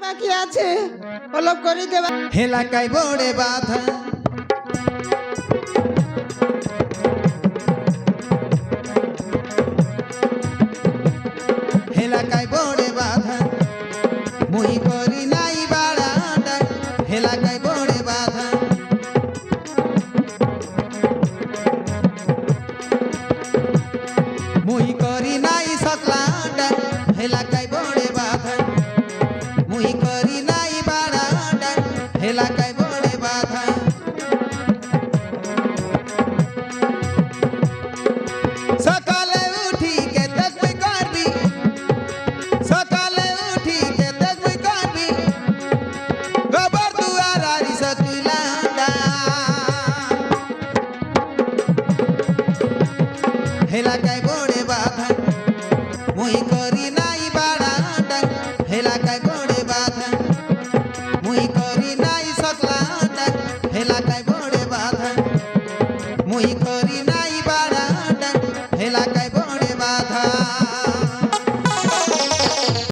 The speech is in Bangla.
বাকি আছে অলপ করে দেবা হেলাকায় বড়ে বাধা হেলাকায় বড়ে বাধা মুই করি নাই বাড়াটা হেলাকায় বড়ে বাধা মুই করি নাই সকলাটা হেলাকায় বড়ে বাধা মুই করি নাই বাড়াটা হেলাকায় বড়ে বাধা সকালে উঠি কে দেখবি করবি সকালে উঠি কে দেখবি করবি গোবর দুয়ার আরি সকিলাটা হেলাকায় বড়ে বাধা মুই করি নাই বাড়াটা হেলাকায় বড়ে বাধা মুই করি নাই সকলাটা হেলাকায় বড়ে বাধা মুই করি নাই বাড়াটা হেলাকায় বড়ে বাধা